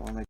wanna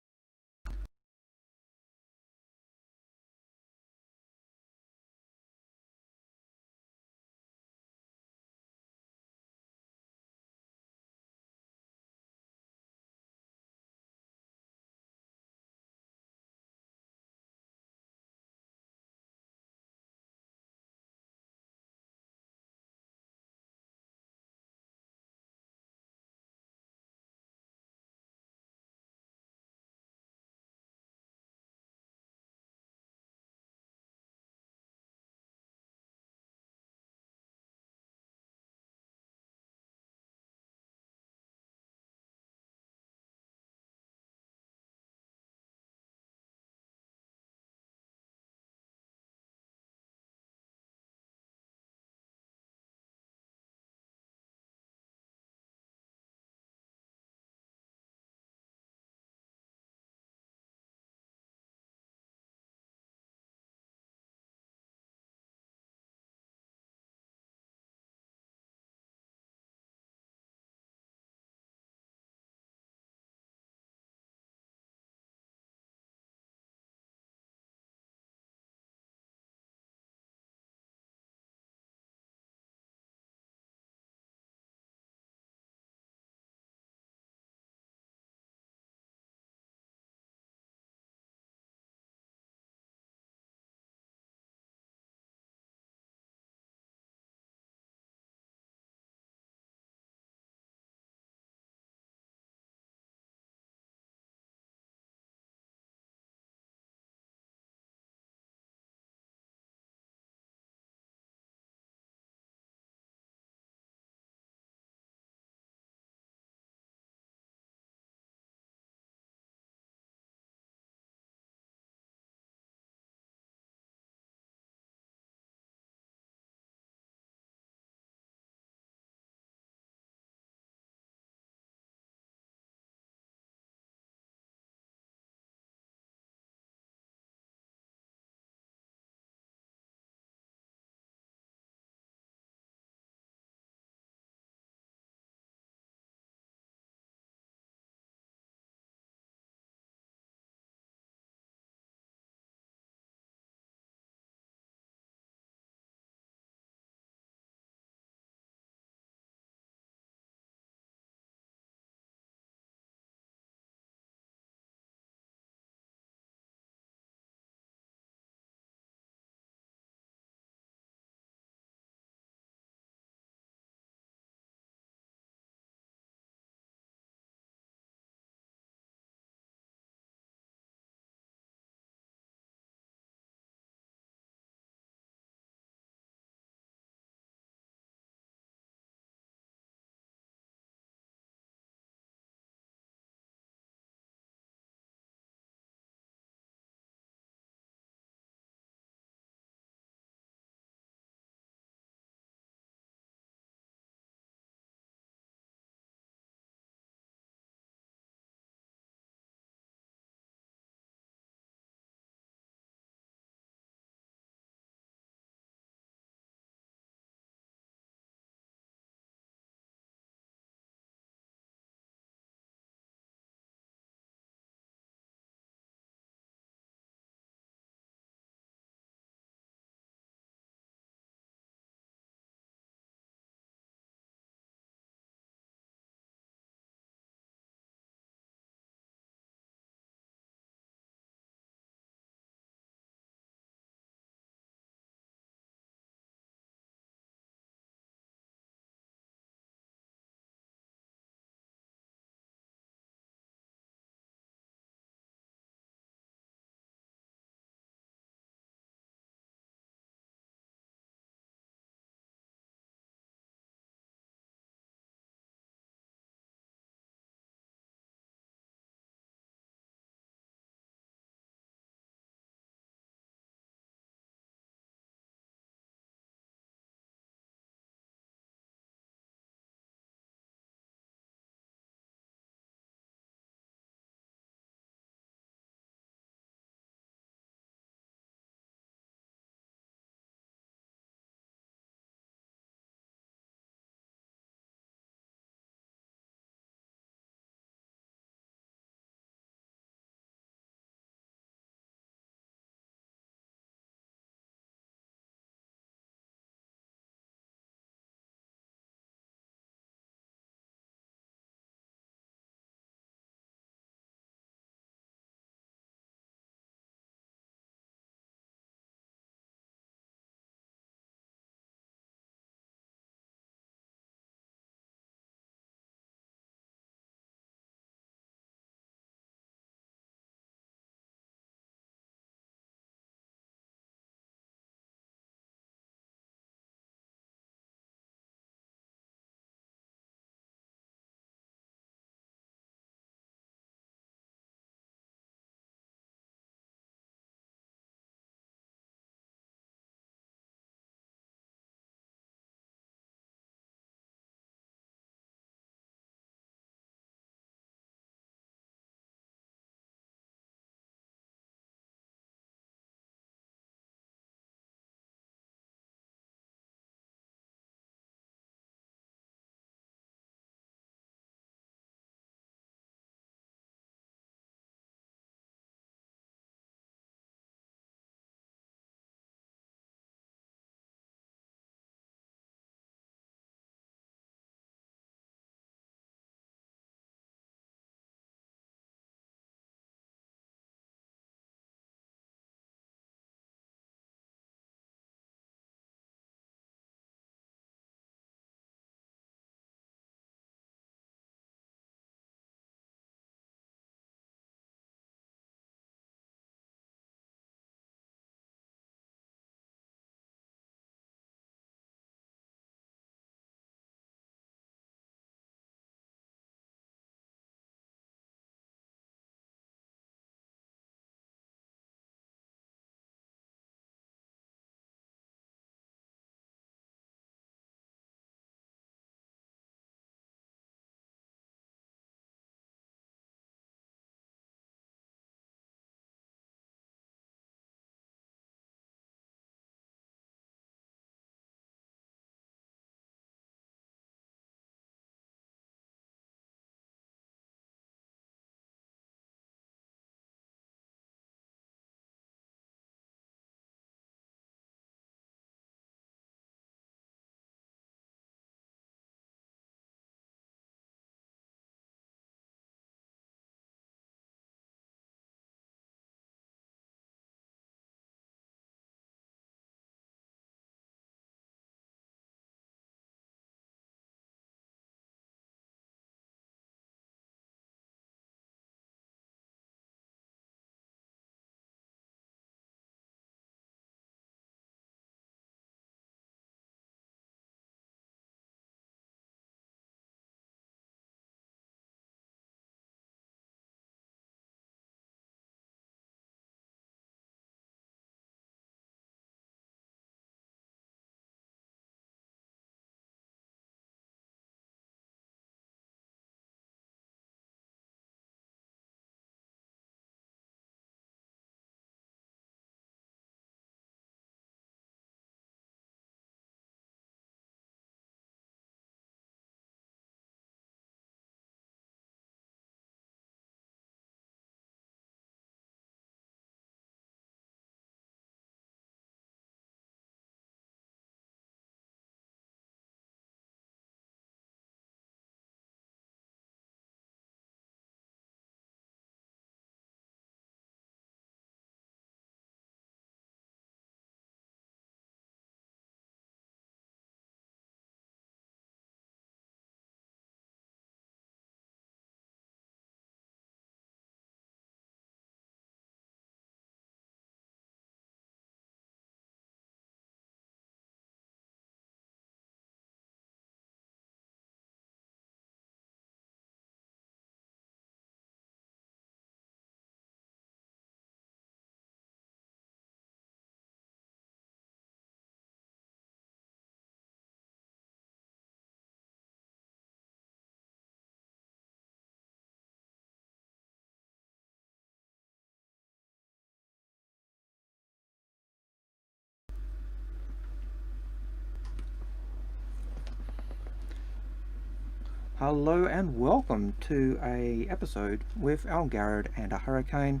Hello and welcome to a episode with Algared and a Hurricane.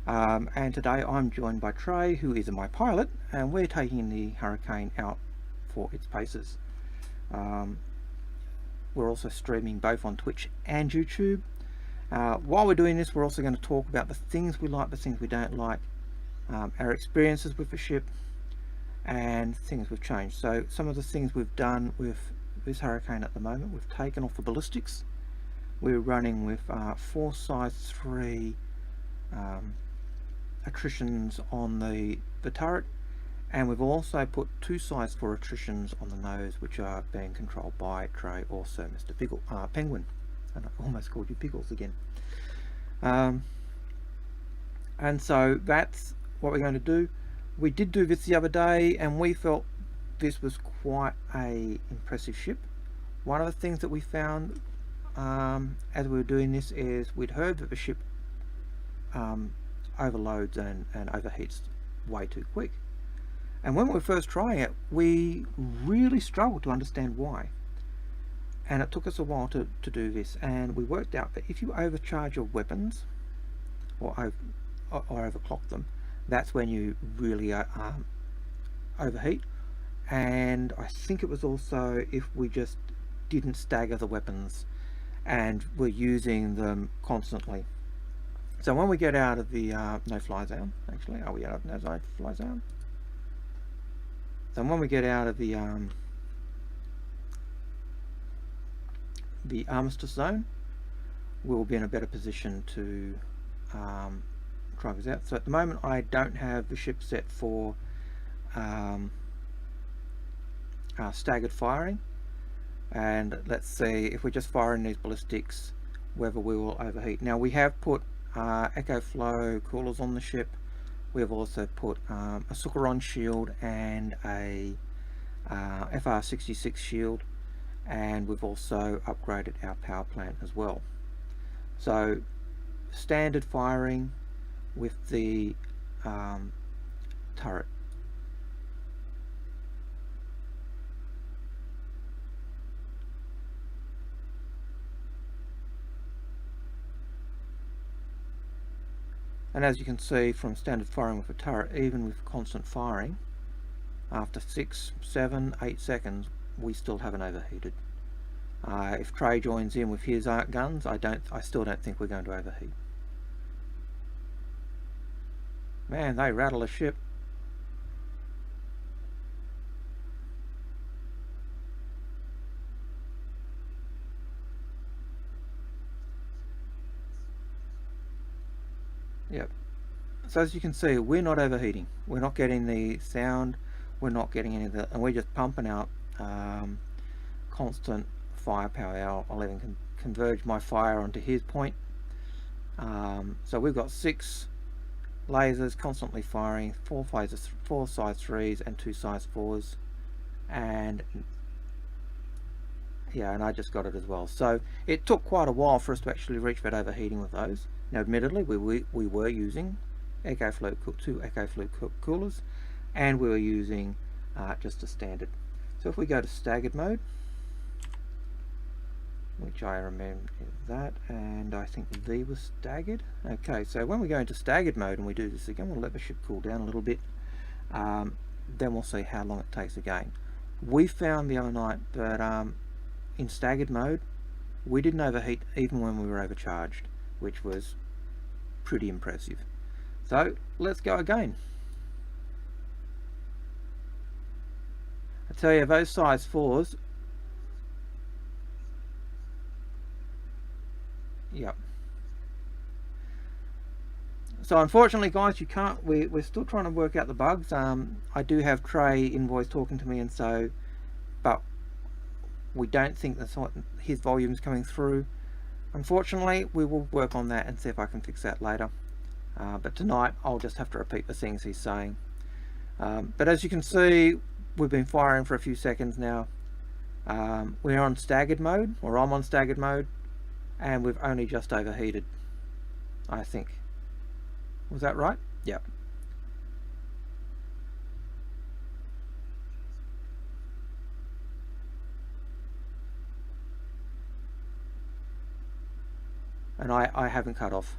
And today I'm joined by Trae, who is my pilot, and we're taking the Hurricane out for its paces. Um, we're also streaming both on Twitch and YouTube. While we're doing this, we're also going to talk about the things we like, the things we don't like, our experiences with the ship, and things we've changed. So some of the things we've done with this Hurricane at the moment, we've taken off the ballistics. We're running with 4 size 3 attritions on the turret, and we've also put 2 size 4 attritions on the nose, which are being controlled by Trae, also Mr. Penguin. And I almost called you Pickles again. And so that's what we're going to do. We did do this the other day, and we felt this was quite a impressive ship. One of the things that we found as we were doing this is we'd heard that the ship overloads and overheats way too quick. And when we were first trying it, we really struggled to understand why. And it took us a while to do this, and we worked out that if you overcharge your weapons or overclock them, that's when you really overheat. And I think it was also if we just didn't stagger the weapons and were using them constantly. So when we get out of the no-fly zone, actually, are we out of no-fly zone? So when we get out of the armistice zone, we'll be in a better position to try this out. So at the moment I don't have the ship set for staggered firing, and let's see if we're just firing these ballistics whether we will overheat. Now we have put echo flow coolers on the ship. We have also put a Sucheron shield and a FR66 shield, and we've also upgraded our power plant as well. So standard firing with the turret. And as you can see from standard firing with a turret, even with constant firing, after 6, 7, 8 seconds, we still haven't overheated. If Trae joins in with his arc guns, I still don't think we're going to overheat. Man, they rattle a ship. Yep. So as you can see, we're not overheating. We're not getting the sound. We're not getting any of that, and we're just pumping out constant firepower. I'll even converge my fire onto his point. So we've got 6 lasers constantly firing, 4 size 3s and 2 size 4s, and yeah, and I just got it as well. So it took quite a while for us to actually reach that overheating with those. Now admittedly we were using 2 echo flow coolers, and we were using just a standard. So if we go to staggered mode, which I remember that, and I think V was staggered. Okay, so when we go into staggered mode and we do this again, we'll let the ship cool down a little bit, then we'll see how long it takes again. We found the other night that in staggered mode we didn't overheat even when we were overcharged, which was pretty impressive. So let's go again. I tell you, those size 4s, yep. So unfortunately guys, you can't, we're still trying to work out the bugs. I do have Trae in voice talking to me, and so, but we don't think that's what his volume's coming through. Unfortunately, we will work on that and see if I can fix that later. But tonight I'll just have to repeat the things he's saying. But as you can see, we've been firing for a few seconds now. We're on staggered mode, or I'm on staggered mode, and we've only just overheated, I think. Was that right? Yep. and I haven't cut off.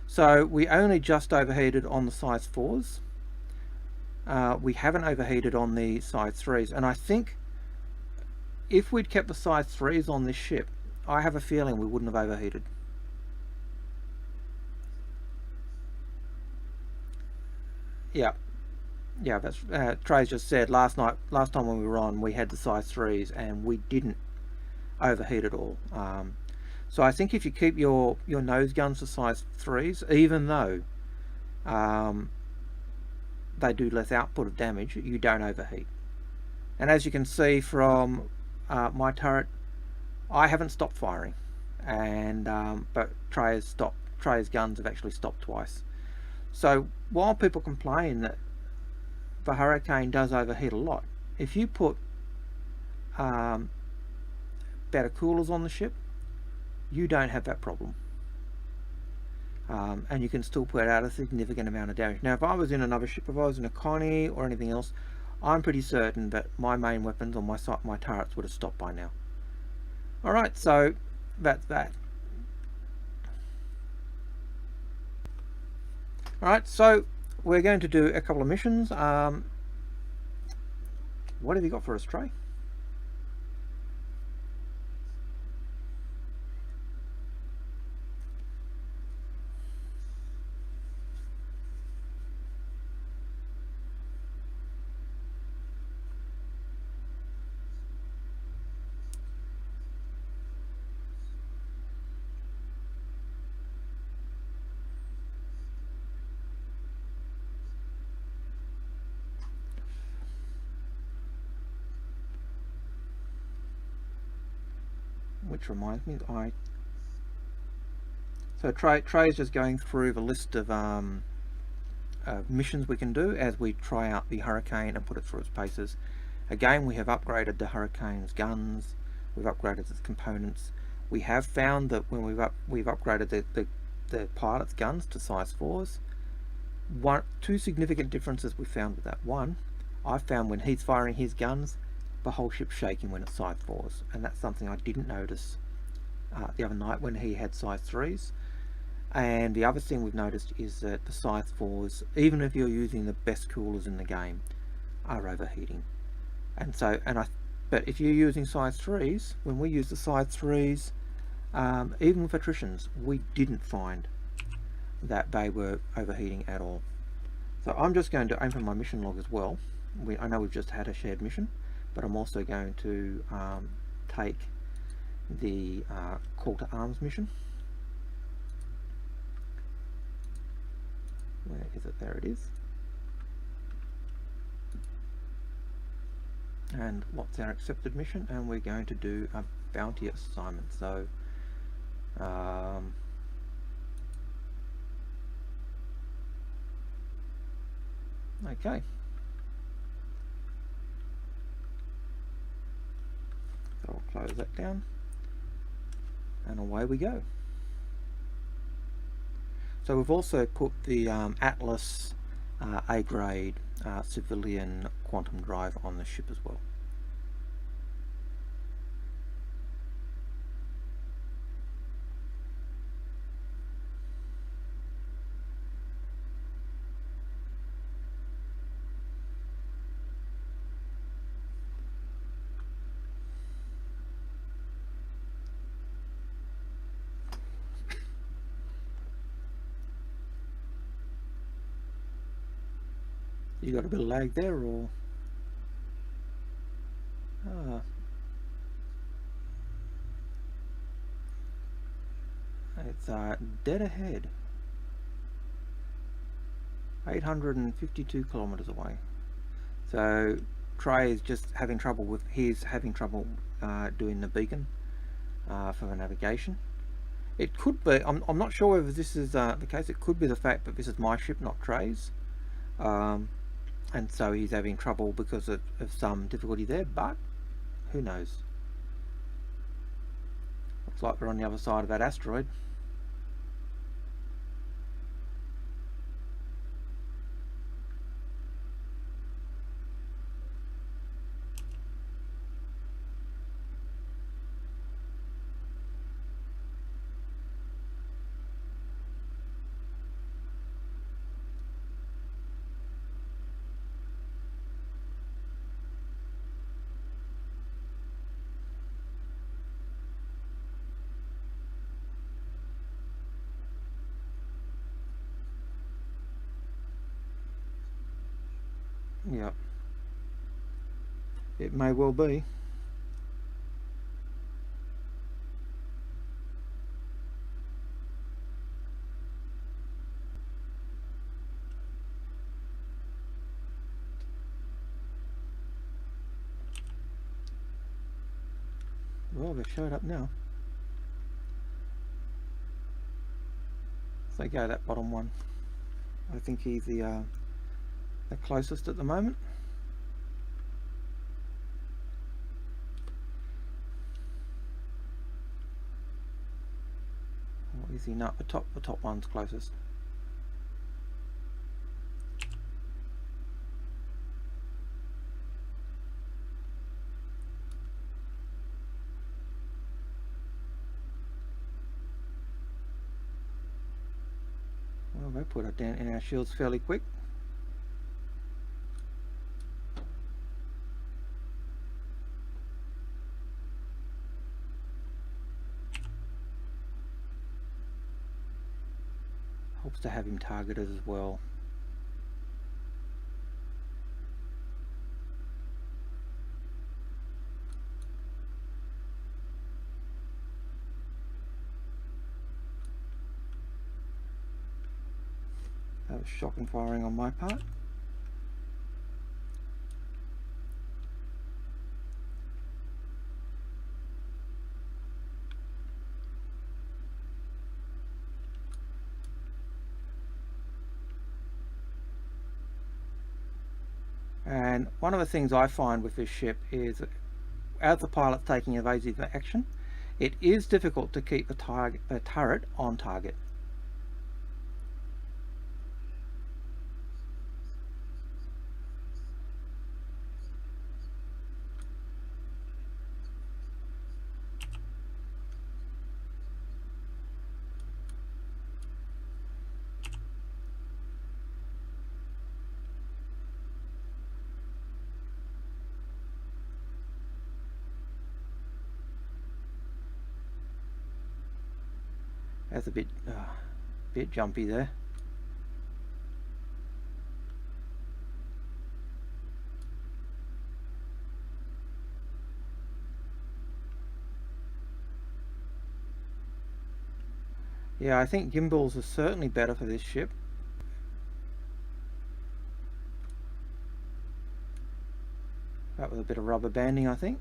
So we only just overheated on the size 4s. We haven't overheated on the size 3s, and I think if we'd kept the size 3s on this ship, I have a feeling we wouldn't have overheated. Yeah, yeah, that's Trae's just said last time when we were on, we had the size 3s and we didn't overheat at all. So I think if you keep your nose guns to size 3s, even though they do less output of damage, you don't overheat. And as you can see from my turret, I haven't stopped firing, and but Trae's guns have actually stopped twice. So while people complain that the Hurricane does overheat a lot, if you put better coolers on the ship, you don't have that problem. And you can still put out a significant amount of damage. Now, if I was in another ship, if I was in a Connie or anything else, I'm pretty certain that my main weapons on my turrets would have stopped by now. Alright, so that's that. Alright, so we're going to do a couple of missions. What have you got for us, Trae? Which reminds me, so Trae's just going through the list of missions we can do as we try out the Hurricane and put it through its paces. Again, we have upgraded the Hurricane's guns, we've upgraded its components. We have found that when we've upgraded the pilot's guns to size 4s, two significant differences we found with that. One, I found when he's firing his guns, the whole ship's shaking when it's size 4s, and that's something I didn't notice the other night when he had size 3s. And the other thing we've noticed is that the size 4s, even if you're using the best coolers in the game, are overheating. And so, but if you're using size 3s, when we use the size 3s, even with attritions, we didn't find that they were overheating at all. So I'm just going to open my mission log as well. I know we've just had a shared mission, but I'm also going to take the call to arms mission. Where is it? There it is. And what's our accepted mission? And we're going to do a bounty assignment. So okay. So I'll close that down, and away we go. So we've also put the Atlas A grade civilian quantum drive on the ship as well. You got a bit of lag there, or it's dead ahead, 852 kilometers away. So Trae is just having trouble with doing the beacon for the navigation. It could be, I'm not sure whether this is the case. It could be the fact that this is my ship, not Trae's. And so he's having trouble because of some difficulty there, but who knows. Looks like we're on the other side of that asteroid. Yeah, it may well be. Well, they've showed up now. So go that bottom one. I think he's the closest at the moment. Or is he not? The top one's closest. Well, they put a dent in our shields fairly quick. Helps to have him targeted as well. That was shocking firing on my part. And one of the things I find with this ship is, as the pilot's taking evasive action, it is difficult to keep the turret on target. That's a bit jumpy there. Yeah, I think gimbals are certainly better for this ship. That was a bit of rubber banding, I think.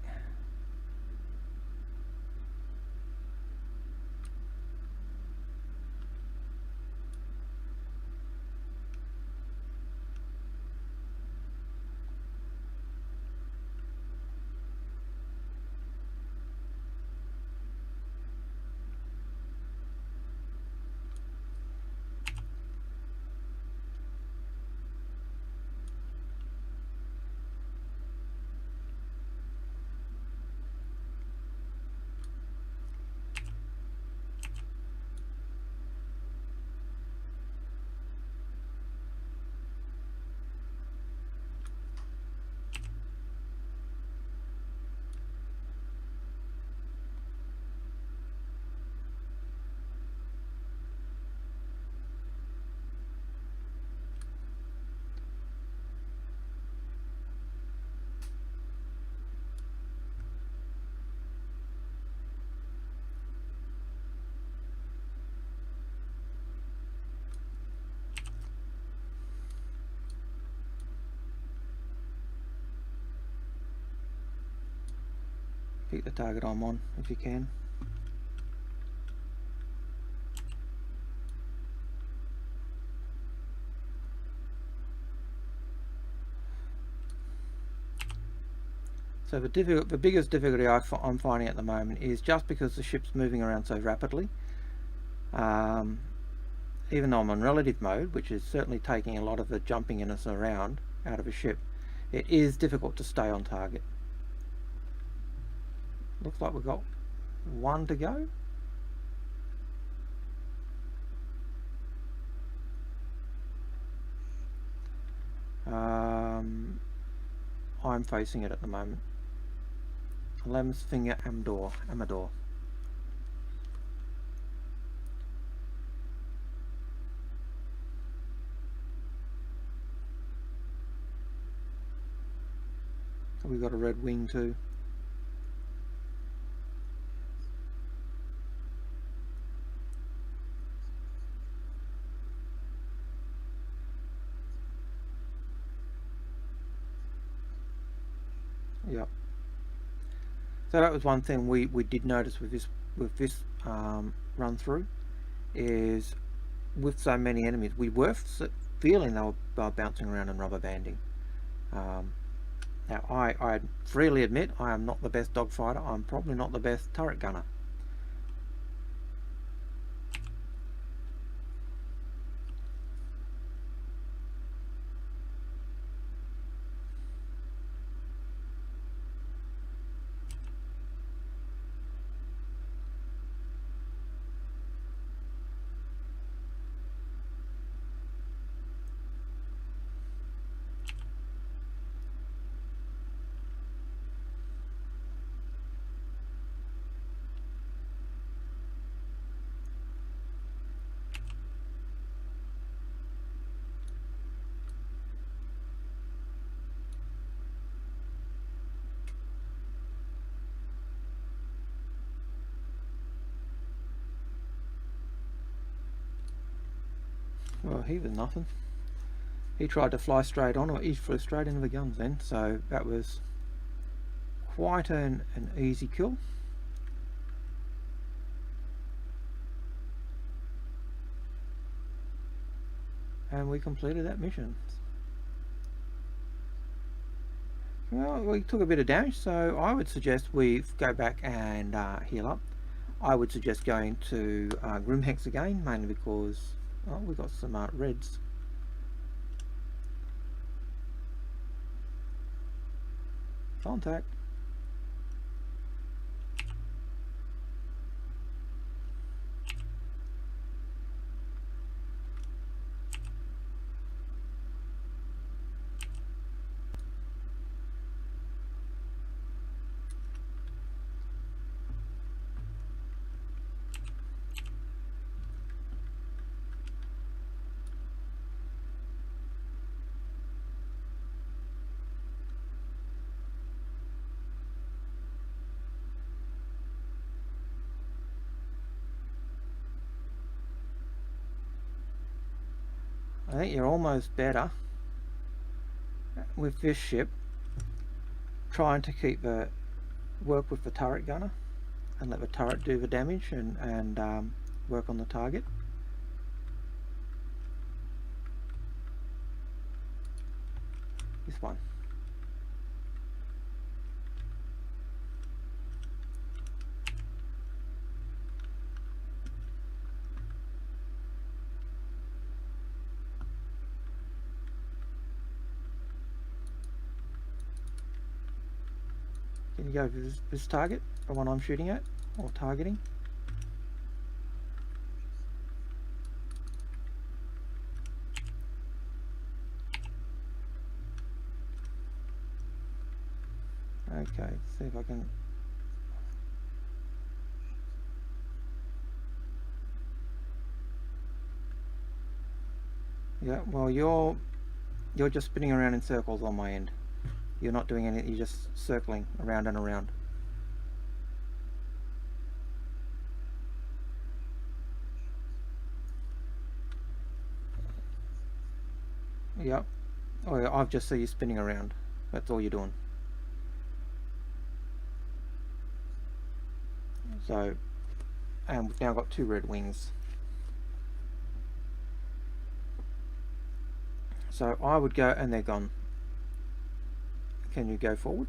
Keep the target arm on if you can. So the biggest difficulty I'm finding at the moment is just because the ship's moving around so rapidly. Even though I'm on relative mode, which is certainly taking a lot of the jumpiness around out of a ship, it is difficult to stay on target. Looks like we've got one to go. I'm facing it at the moment. Lem's finger Amador. we got a red wing too. Yep. So that was one thing we did notice with this run through, is with so many enemies, we were feeling they were bouncing around and rubber banding. Now I freely admit I am not the best dogfighter. I'm probably not the best turret gunner. Well, he was nothing. He tried to fly straight on, or he flew straight into the guns then, so that was quite an easy kill. And we completed that mission. Well, we took a bit of damage, so I would suggest we go back and heal up. I would suggest going to Grimhex again, mainly because we got some reds. Contact. I think you're almost better with this ship trying to keep the work with the turret gunner and let the turret do the damage and work on the target. This one. Can you go for this target, the one I'm shooting at, or targeting? Okay, see if I can. Yeah, well, you're just spinning around in circles on my end. You're not doing anything, you're just circling around and around. Yep. Oh, yeah, I've just seen you spinning around. That's all you're doing. So, and we've now got 2 red wings. So I would go, and they're gone. Can you go forward?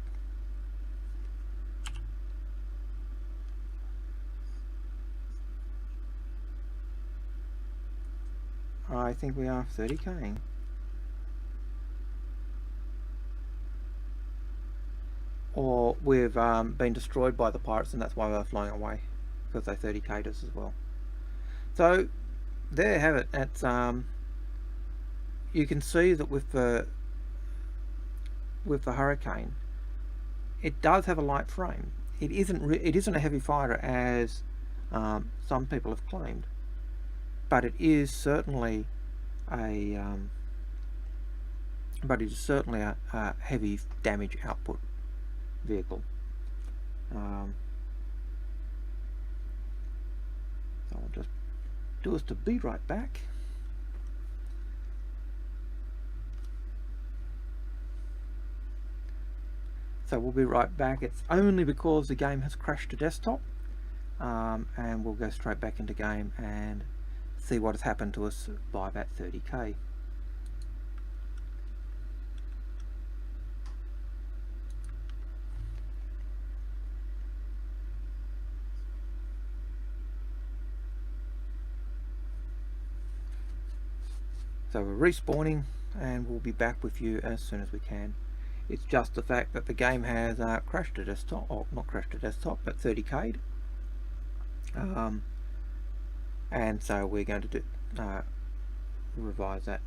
I think we are 30k. Or we've been destroyed by the pirates, and that's why we're flying away, because they 30k'd us as well. So there you have it. It's you can see that with the Hurricane, it does have a light frame. It isn't a heavy fighter as some people have claimed, but it is certainly a heavy damage output. vehicle. So I'll just do us to be right back. So we'll be right back. It's only because the game has crashed to desktop, and we'll go straight back into game and see what has happened to us by about 30k. So we're respawning and we'll be back with you as soon as we can. It's just the fact that the game has crashed to desktop, or not crashed to desktop, but 30k'd. And so we're going to do revise that.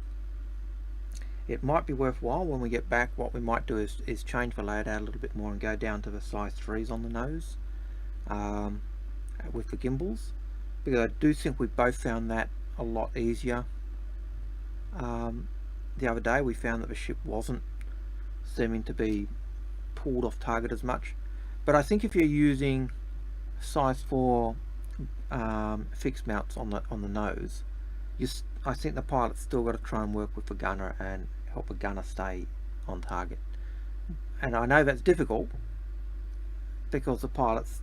It might be worthwhile when we get back. What we might do is change the layout out a little bit more and go down to the size 3s on the nose with the gimbals, because I do think we both found that a lot easier. The other day we found that the ship wasn't seeming to be pulled off target as much, but I think if you're using size 4 fixed mounts on the nose, I think the pilot's still got to try and work with the gunner and help the gunner stay on target. And I know that's difficult because the pilots,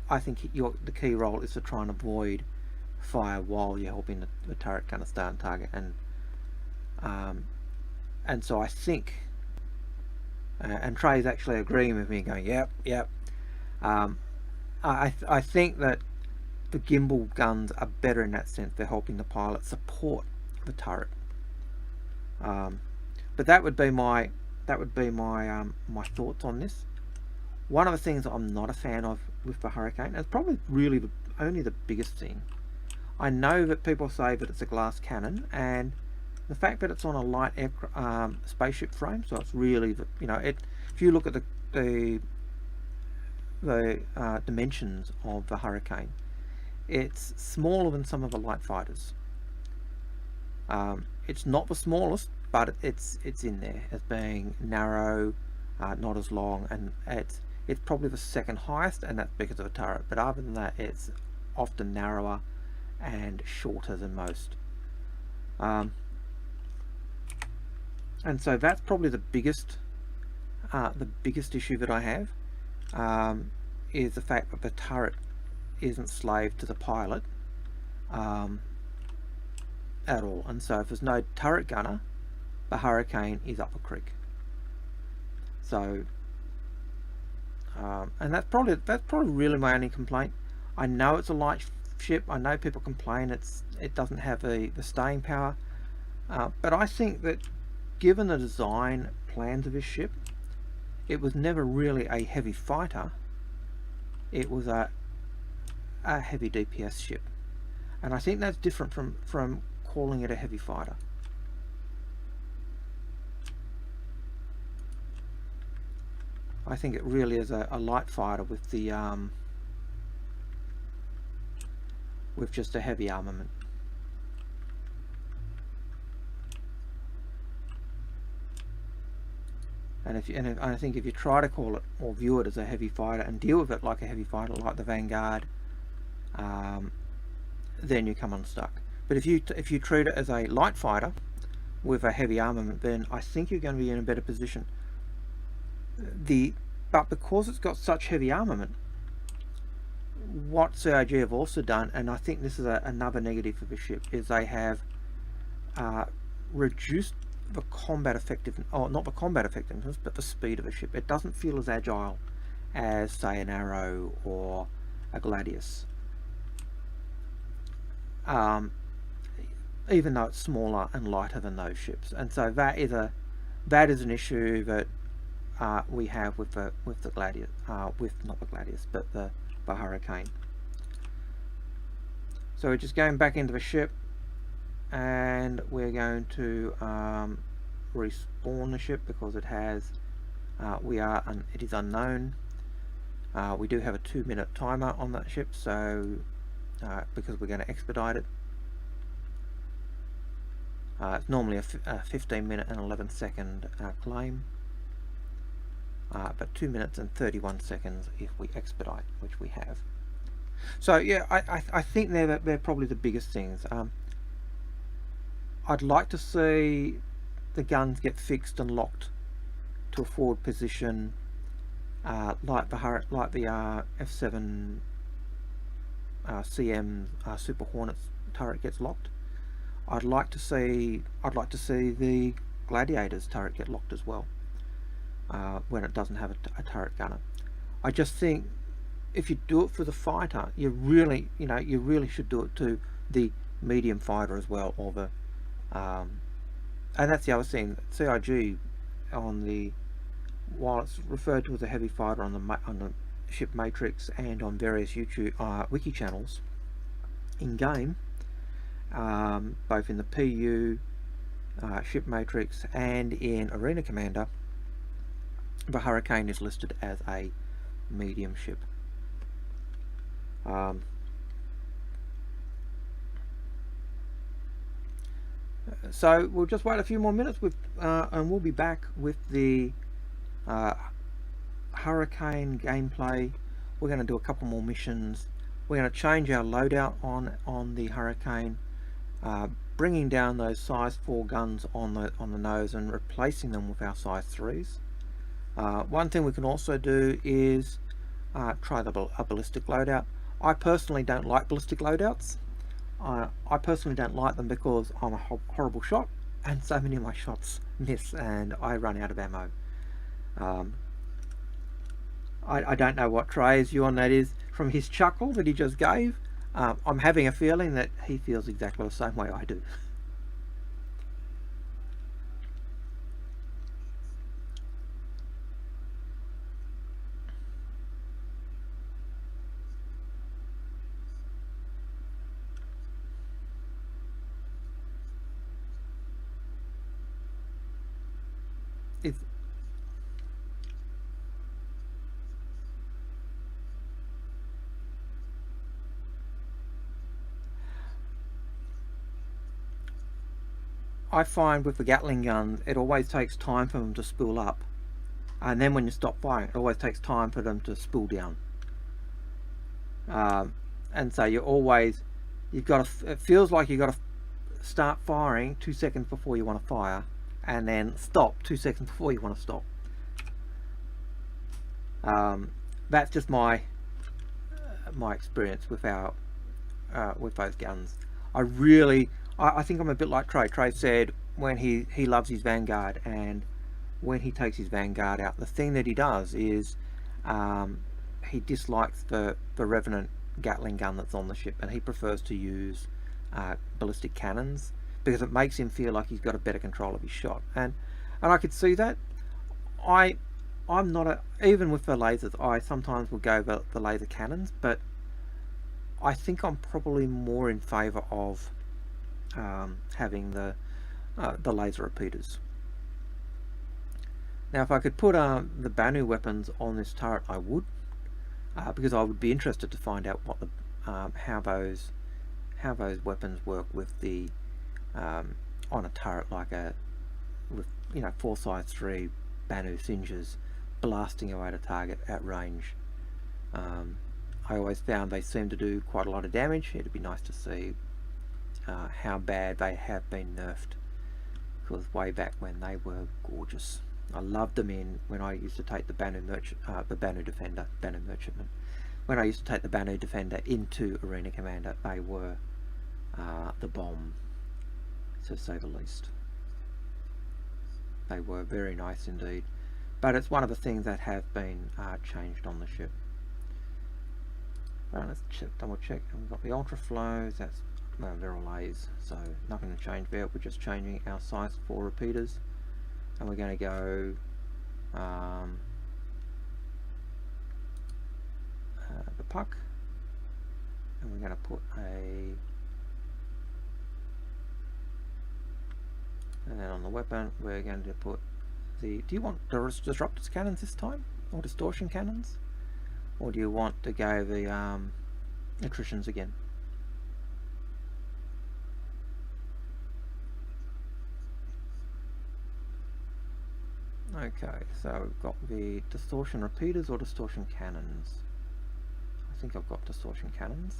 I think the key role is to try and avoid fire while you're helping the turret gunner stay on target. And so I think, and Trae's actually agreeing with me, going, yep. I think that the gimbal guns are better in that sense. They're helping the pilot support the turret. But that would be my my thoughts on this. One of the things that I'm not a fan of with the Hurricane, and it's probably really only the biggest thing, I know that people say that it's a glass cannon, and the fact that it's on a light spaceship frame, so it's really, if you look at the dimensions of the Hurricane, it's smaller than some of the light fighters. It's not the smallest, but it's in there as being narrow, not as long, and it's probably the second highest, and that's because of a turret. But other than that, it's often narrower and shorter than most. And so that's probably the biggest issue that I have, is the fact that the turret isn't slave to the pilot at all. And so if there's no turret gunner, the Hurricane is up a creek. So and that's probably really my only complaint. I know it's a light ship. I know people complain it doesn't have the staying power, but I think that given the design plans of this ship, it was never really a heavy fighter. It was a heavy DPS ship, and I think that's different from calling it a heavy fighter. I think it really is a light fighter with the with just a heavy armament. And I think if you try to call it or view it as a heavy fighter and deal with it like a heavy fighter, like the Vanguard, then you come unstuck. But if you treat it as a light fighter with a heavy armament, then I think you're going to be in a better position. But because it's got such heavy armament, what CIG have also done, and I think this is another negative for the ship, is they have reduced the combat effectiveness, or not the combat effectiveness, but the speed of a ship. It doesn't feel as agile as, say, an Arrow or a Gladius, even though it's smaller and lighter than those ships. And so that is an issue that we have with the Gladius, not the Gladius, but the Hurricane. So we're just going back into the ship, and we're going to respawn the ship because it has it is unknown. We do have a 2-minute timer on that ship, so because we're going to expedite it. It's normally a 15-minute and 11-second claim. but 2 minutes and 31 seconds if we expedite, which we have. So yeah, I think they're probably the biggest things. I'd like to see the guns get fixed and locked to a forward position, like the F7 CM Super Hornets turret gets locked. I'd like to see the Gladiators turret get locked as well, when it doesn't have a turret gunner. I just think if you do it for the fighter, you really should do it to the medium fighter as well, or the and that's the other thing. CIG on the, while it's referred to as a heavy fighter on the ship matrix and on various YouTube wiki channels in game, both in the PU ship matrix and in Arena Commander, the Hurricane is listed as a medium ship. So we'll just wait a few more minutes and we'll be back with the Hurricane gameplay. We're going to do a couple more missions. We're going to change our loadout on the Hurricane, bringing down those size 4 guns on the nose and replacing them with our size 3s. One thing we can also do is try a ballistic loadout. I personally don't like ballistic loadouts. I personally don't like them because I'm a horrible shot, and so many of my shots miss and I run out of ammo. I don't know what Trae's view on that is. From his chuckle that he just gave, I'm having a feeling that he feels exactly the same way I do. It's, I find with the Gatling guns, it always takes time for them to spool up, and then when you stop firing, it always takes time for them to spool down. And so you've got to, it feels like you've got to start firing 2 seconds before you want to fire, and then stop 2 seconds before you want to stop. That's just my experience with those guns. I think I'm a bit like Trae. Trae said when he loves his Vanguard, and when he takes his Vanguard out, the thing that he does is he dislikes the Revenant Gatling gun that's on the ship, and he prefers to use ballistic cannons because it makes him feel like he's got a better control of his shot. And I could see that. I'm not even with the lasers, I sometimes will go the laser cannons, but I think I'm probably more in favour of having the laser repeaters. Now, if I could put the Banu weapons on this turret, I would, because I would be interested to find out what the how those weapons work with the on a turret with 4 size 3 Banu Singes blasting away at a target at range. I always found they seem to do quite a lot of damage. It'd be nice to see how bad they have been nerfed, because way back when they were gorgeous. I loved them when I used to take the Banu Merchantman. When I used to take the Banu Defender into Arena Commander, they were the bomb, to say the least. They were very nice indeed, but it's one of the things that have been changed on the ship. Let's double check. And we've got the ultra flows. They're all A's, so nothing to change there. We're just changing our size 4 repeaters, and we're going to go the puck, and we're going to put and then on the weapon we're going to put do you want disruptors cannons this time, or distortion cannons, or do you want to go the attritions again? Okay, so we've got the distortion repeaters or distortion cannons. I think I've got distortion cannons.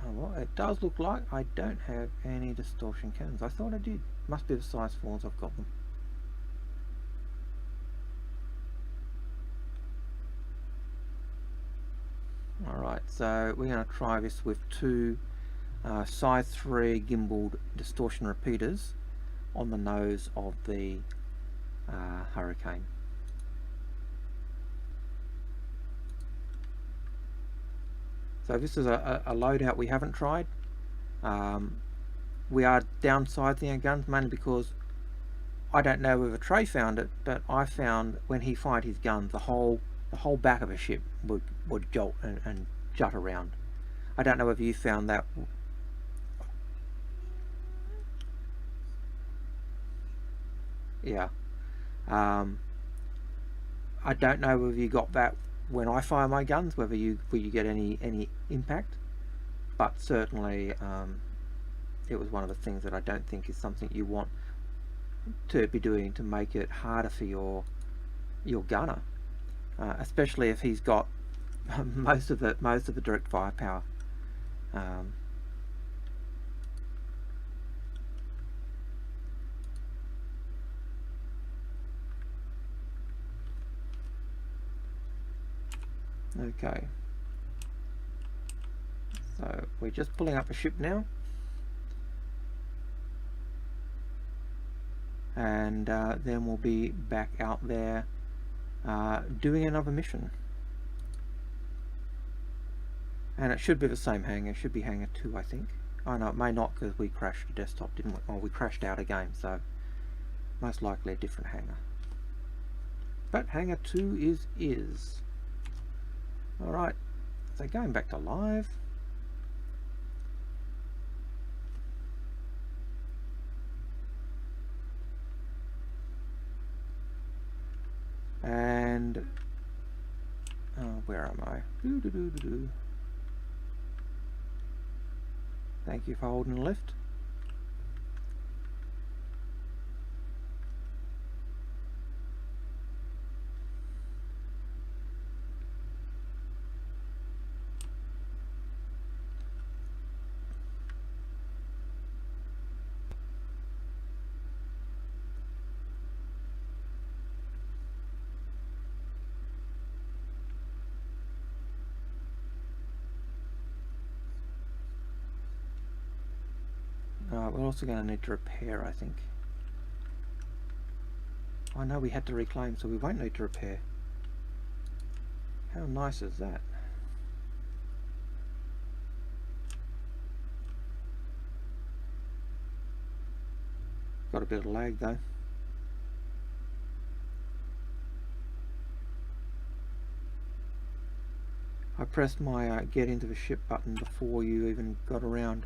Oh, well, it does look like I don't have any distortion cannons. I thought I did. Must be the size 4s I've got them. Alright, so we're going to try this with two size 3 gimbaled distortion repeaters on the nose of the Hurricane. So this is a loadout we haven't tried. We are downsizing our guns mainly because I don't know whether Trey found it, but I found when he fired his guns, the whole back of a ship would jolt and jut around. I don't know whether you found that. Yeah. I don't know whether you got that when I fire my guns, whether you get any impact, but certainly it was one of the things that I don't think is something you want to be doing to make it harder for your gunner, especially if he's got most of the direct firepower. Okay, so we're just pulling up a ship now, and then we'll be back out there doing another mission. And it should be the same hangar. It should be hangar 2, I think. Oh no, it may not, because we crashed the desktop, didn't we? Oh, we crashed out again, so most likely a different hangar. But hangar 2 is. Alright, so going back to live. And where am I? Thank you for holding left. We're also going to need to repair, I think. I know we had to reclaim, so we won't need to repair. How nice is that? Got a bit of lag though. I pressed my get into the ship button before you even got around,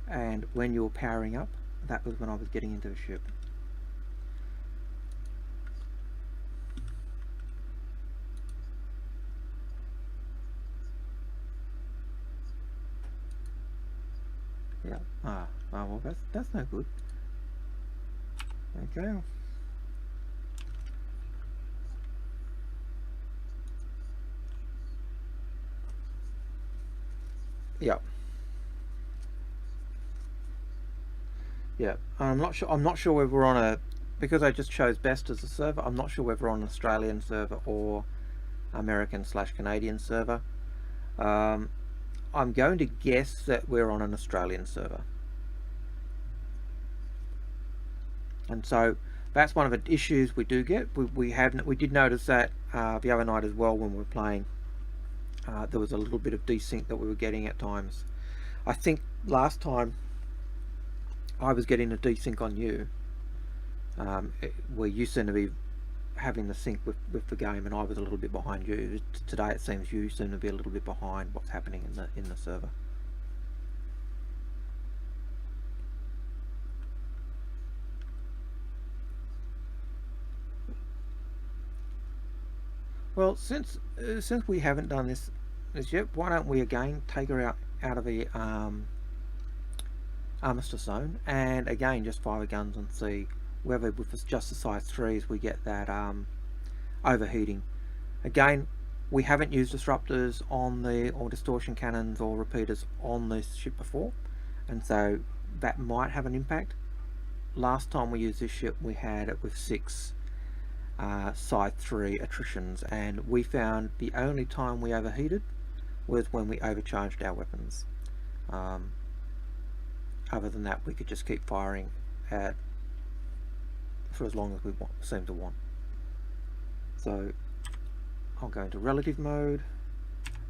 and when you were powering up, that was when I was getting into the ship. Yeah. Well, that's no good. Okay. Yeah. Yeah. I'm not sure whether we're on a, because I just chose best as a server. I'm not sure whether we're on an Australian server or American/Canadian server. I'm going to guess that we're on an Australian server. And so that's one of the issues we do get. We did notice that the other night as well when we were playing. There was a little bit of desync that we were getting at times. I think last time I was getting a desync on you, where you seem to be having the sync with the game, and I was a little bit behind you. Today it seems you seem to be a little bit behind what's happening in the server. Well, since we haven't done this yet, why don't we again take her out of the armistice zone, and again just fire the guns and see whether with just the size 3s we get that overheating. Again, we haven't used disruptors on or distortion cannons or repeaters on this ship before, and so that might have an impact. Last time we used this ship, we had it with 6 side 3 attritions, and we found the only time we overheated was when we overcharged our weapons. Other than that, we could just keep firing for as long as we seem to want. So I'll go into relative mode,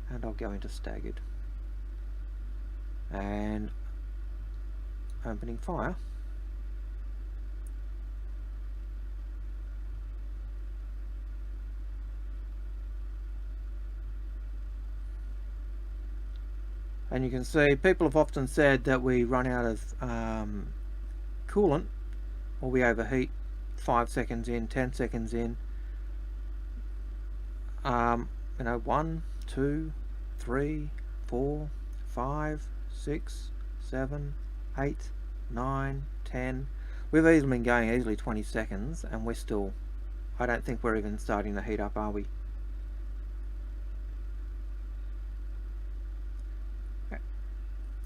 and I'll go into staggered, and opening fire. And you can see people have often said that we run out of coolant, or we overheat 5 seconds in, 10 seconds in. You know, 1, 2, 3, 4, 5, 6, 7, 8, 9, 10. We've easily been going easily 20 seconds, and we're still, I don't think we're even starting to heat up, are we?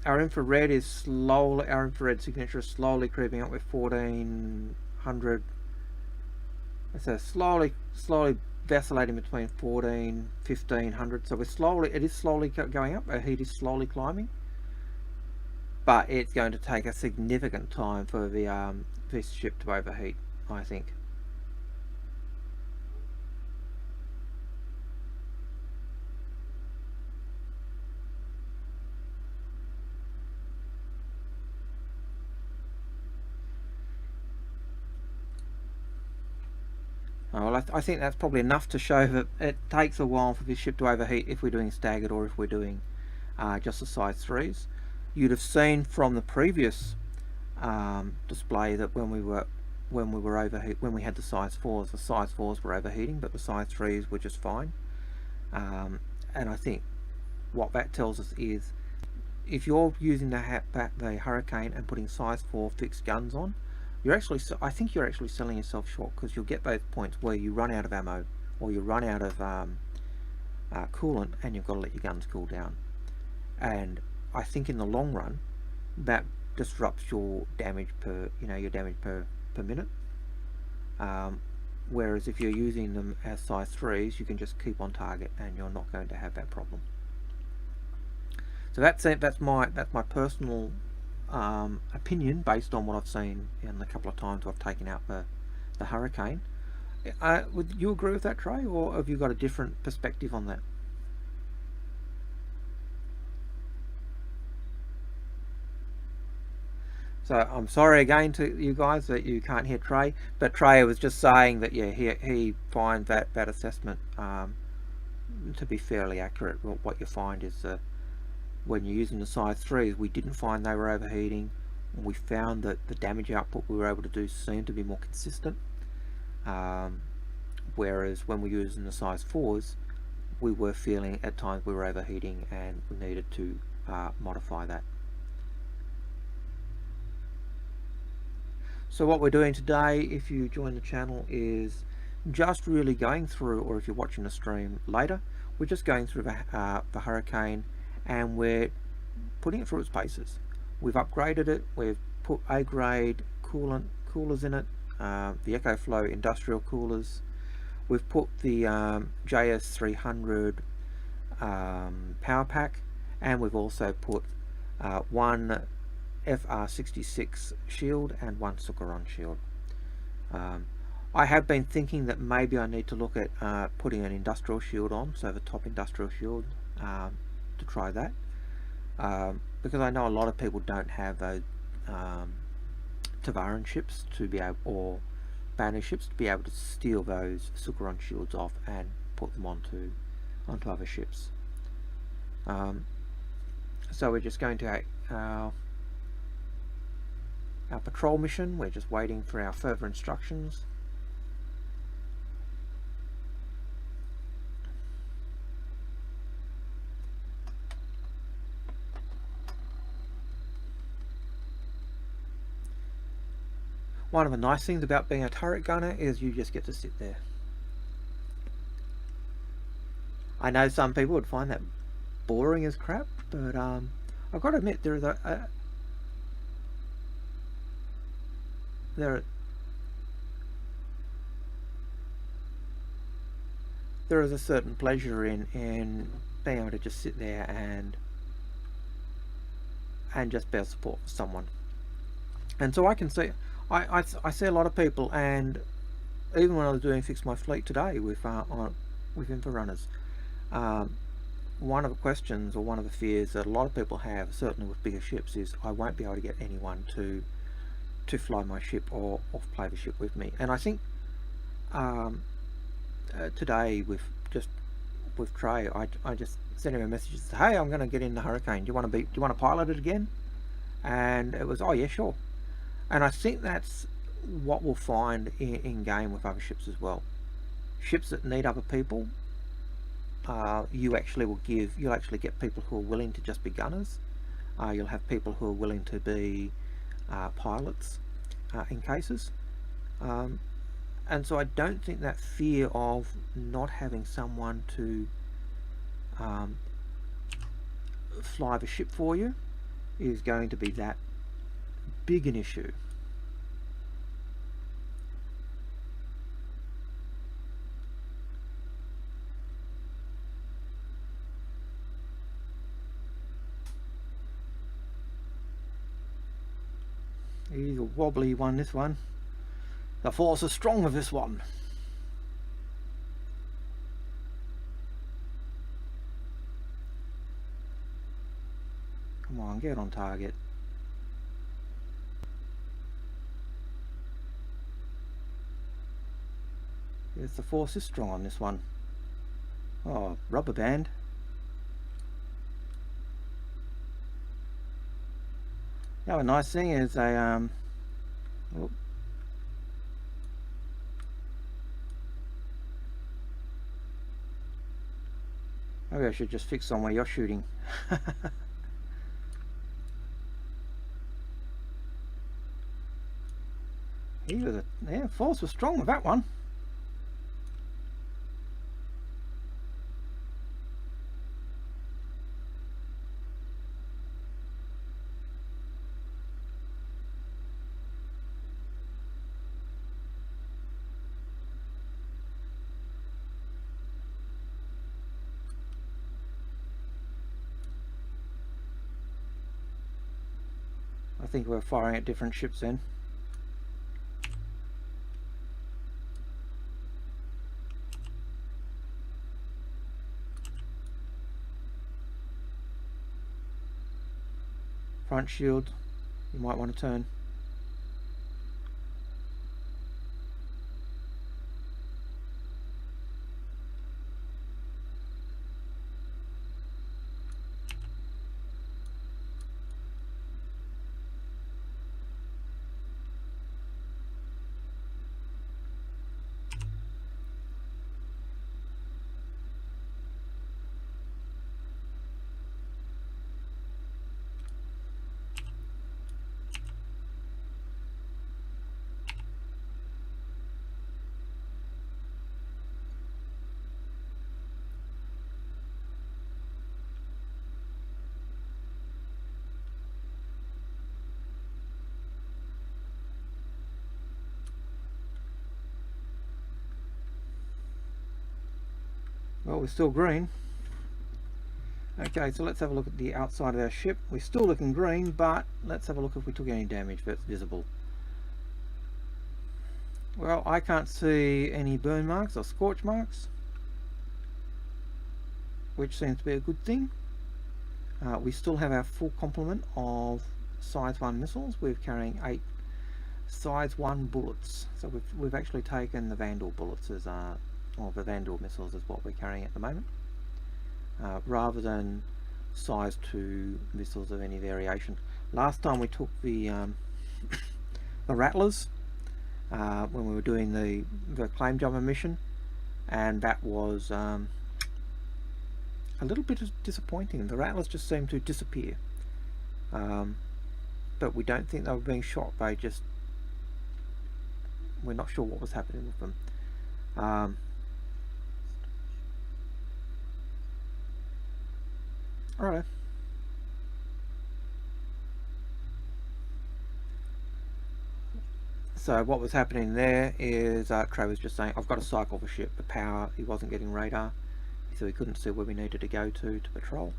Our infrared signature is slowly creeping up with 1400. So slowly vacillating between 14, 1500. So it is slowly going up. Our heat is slowly climbing, but it's going to take a significant time for this ship to overheat, I think. Well, I think that's probably enough to show that it takes a while for this ship to overheat if we're doing staggered or if we're doing just the size 3s. You'd have seen from the previous display that when we had the size 4s were overheating, but the size 3s were just fine. And I think what that tells us is if you're using the Hurricane and putting size 4 fixed guns on, I think you're actually selling yourself short, because you'll get those points where you run out of ammo or you run out of coolant, and you've got to let your guns cool down. And I think in the long run, that disrupts your damage per minute. Whereas if you're using them as size 3s, you can just keep on target, and you're not going to have that problem. So that's it. That's my personal opinion based on what I've seen in the couple of times I've taken out the Hurricane. Would you agree with that, Trae, or have you got a different perspective on that? So I'm sorry again to you guys that you can't hear Trae, but Trae was just saying that yeah, he finds that assessment to be fairly accurate. What you find is when you're using the size 3s, we didn't find they were overheating. We found that the damage output we were able to do seemed to be more consistent. Whereas when we're using the size 4s, we were feeling at times we were overheating, and we needed to modify that. So what we're doing today, if you join the channel, is just really going through, or if you're watching the stream later, we're just going through the Hurricane, and we're putting it through its paces. We've upgraded it. We've put A-grade coolers in it, the EcoFlow industrial coolers. We've put the JS300 power pack, and we've also put one FR66 shield and one Sucheron shield. I have been thinking that maybe I need to look at putting an industrial shield on, so the top industrial shield, to try that, because I know a lot of people don't have those Tavaran ships to be able, or banner ships to be able to steal those Sucheron shields off and put them onto other ships. So we're just going to our patrol mission. We're just waiting for our further instructions. One of the nice things about being a turret gunner is you just get to sit there. I know some people would find that boring as crap, but I've got to admit there is there is a certain pleasure in being able to just sit there and just be a support for someone. And so I can see, I see a lot of people, and even when I was doing Fix My Fleet today with Info Runners, one of the questions or one of the fears that a lot of people have, certainly with bigger ships, is I won't be able to get anyone to fly my ship or play the ship with me. And I think today with Trae, I just sent him a message and said, hey, I'm going to get in the Hurricane. Do you want to pilot it again? And it was, oh yeah, sure. And I think that's what we'll find in game with other ships as well. Ships that need other people, you'll actually get people who are willing to just be gunners. You'll have people who are willing to be pilots in cases. And so I don't think that fear of not having someone to fly the ship for you is going to be that big an issue. He's a wobbly one, this one. The force is strong with this one. Come on, get on target. Yes, the force is strong on this one. Oh, rubber band. Now, a nice thing is a maybe I should just fix on where you're shooting. Force was strong with that one. I think we're firing at different ships then. Front shield, you might want to turn. Well, we're still green. Okay, so let's have a look at the outside of our ship. We're still looking green, but let's have a look if we took any damage that's visible. Well, I can't see any burn marks or scorch marks, which seems to be a good thing. We still have our full complement of size 1 missiles. We're carrying 8 size 1 bullets. So we've actually taken the Vandal bullets as or the Vandal missiles is what we're carrying at the moment, rather than size 2 missiles of any variation. Last time we took the the Rattlers when we were doing the claim jumper mission, and that was a little bit disappointing. The Rattlers just seemed to disappear, but we don't think they were being shot. They just we're not sure what was happening with them. Alright. So what was happening there is Trae was just saying, I've got to cycle the ship. The power, he wasn't getting radar, so he couldn't see where we needed to go to patrol.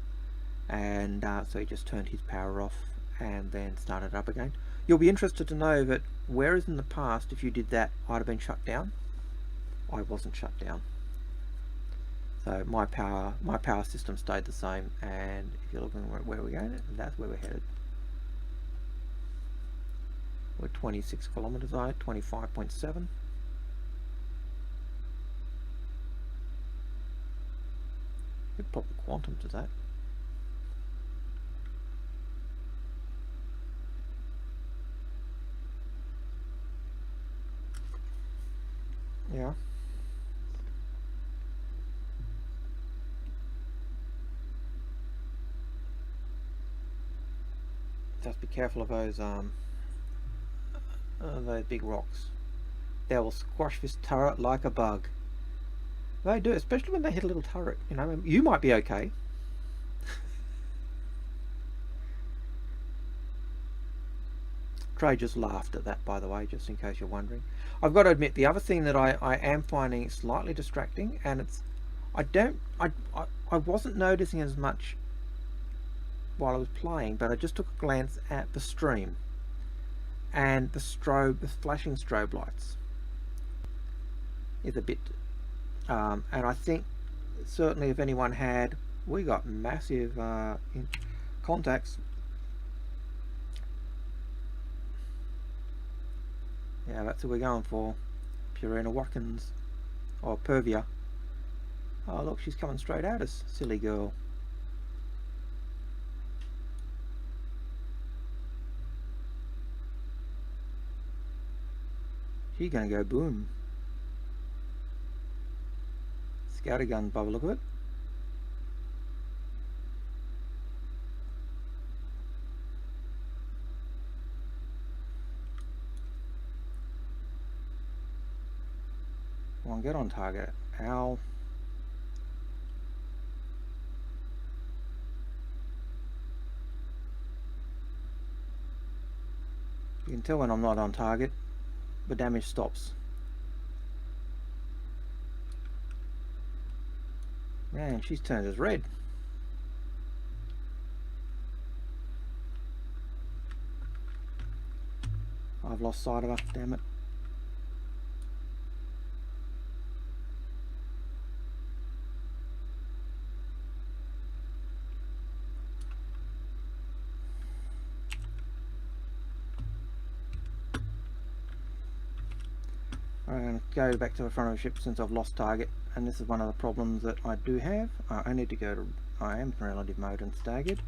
And so he just turned his power off and then started up again. You'll be interested to know that whereas in the past, if you did that, I'd have been shut down. I wasn't shut down. So my power system stayed the same, and if you're looking at where we're going, that's where we're headed. We're 26 kilometers away, 25.7. Could pop the quantum to that. Yeah. Just be careful of those big rocks. They will squash this turret like a bug. They do, especially when they hit a little turret. You know, you might be okay. Trae just laughed at that, by the way, just in case you're wondering. I've got to admit, the other thing that I am finding slightly distracting, and it's I wasn't noticing as much while I was playing, but I just took a glance at the stream and the flashing strobe lights is a bit, and I think certainly if anyone had, we got massive contacts. Yeah, that's who we're going for. Purina Watkins. Or Pervia. Oh look, she's coming straight at us, silly girl. She's gonna go boom. Scattergun by the look of it. Come on, get on target. Ow. You can tell when I'm not on target. The damage stops. Man, she's turned as red. I've lost sight of her, damn it. I'm going to go back to the front of the ship since I've lost target, and this is one of the problems that I do have. I need to go to, I am in relative mode and staggered.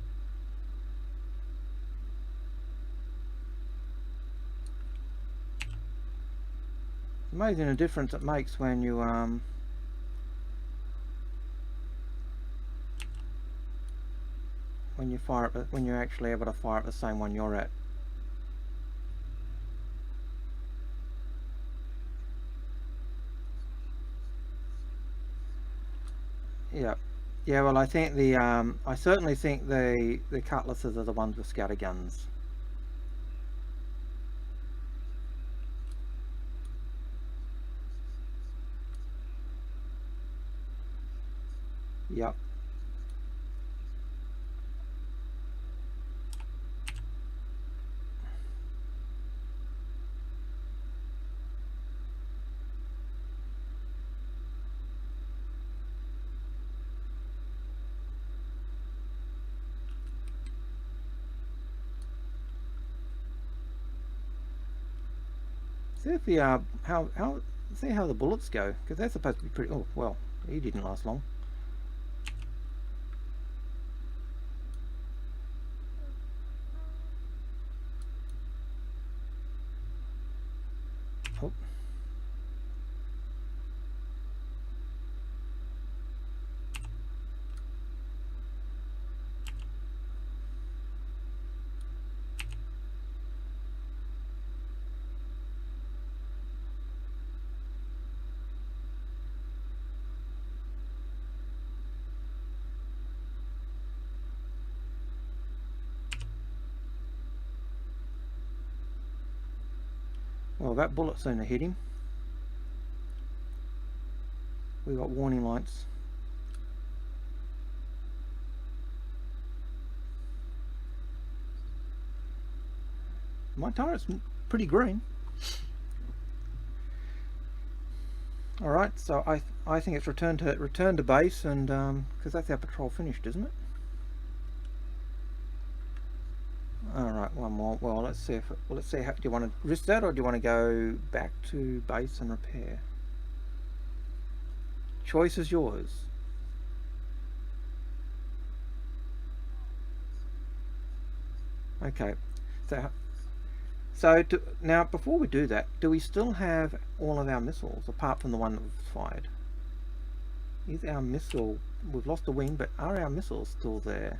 It's amazing the difference it makes when you fire up, when you're actually able to fire up the same one you're at. Yeah, yeah. Well, I think the I certainly think the cutlasses are the ones with scatter guns. Yep. See if the see how the bullets go, because they're supposed to be pretty. Oh well, he didn't last long. Oh. Well, that bullet seemed to hit him. We got warning lights. My turret's pretty green. All right, so I think it's return to base, and because that's our patrol finished, isn't it? All right, one more. Well, let's see if let's see. Do you want to risk that, or do you want to go back to base and repair? Choice is yours. Okay, so now before we do that, do we still have all of our missiles apart from the one that was fired? Is our missile? We've lost a wing, but are our missiles still there?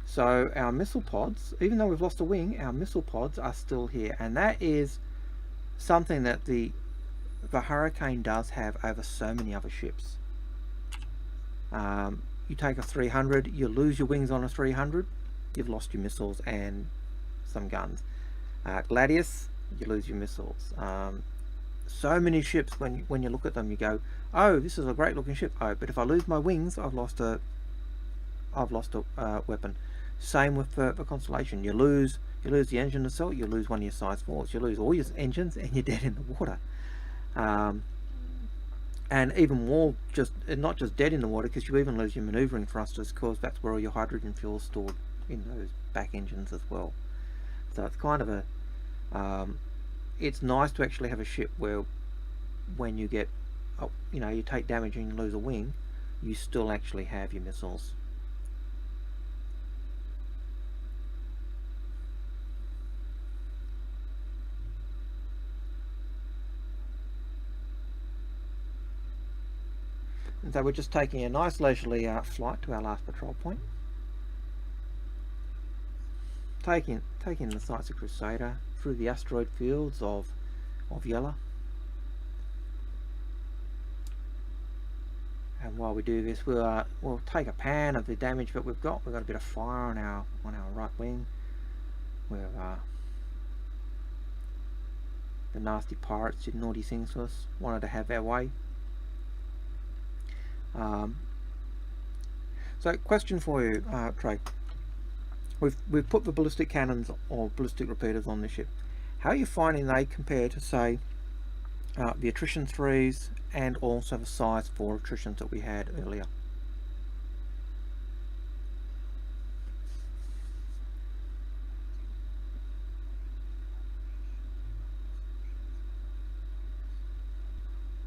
So our missile pods, even though we've lost a wing, our missile pods are still here, and that is something that the Hurricane does have over so many other ships. You take a 300, you lose your wings on a 300, you've lost your missiles and some guns. Gladius, you lose your missiles. So many ships, when you look at them, you go, oh, this is a great looking ship. Oh, but if I lose my wings, I've lost a weapon. Same with the Constellation. You lose the engine itself, you lose one of your size 4s, you lose all your engines, and you're dead in the water. And even more, not just dead in the water, because you even lose your maneuvering thrusters, because that's where all your hydrogen fuel is stored, in those back engines as well. So it's kind of a it's nice to actually have a ship where when you get you take damage and you lose a wing, you still actually have your missiles. And so we're just taking a nice leisurely flight to our last patrol point. Taking the sights of Crusader through the asteroid fields of Yella. And while we do this, we'll take a pan of the damage that we've got. We've got a bit of fire on our right wing. We've the nasty pirates did naughty things to us. Wanted to have their way. So question for you, Trae. We've put the ballistic cannons or ballistic repeaters on this ship. How are you finding they compare to, say, the attrition 3s and also the size 4 attritions that we had earlier?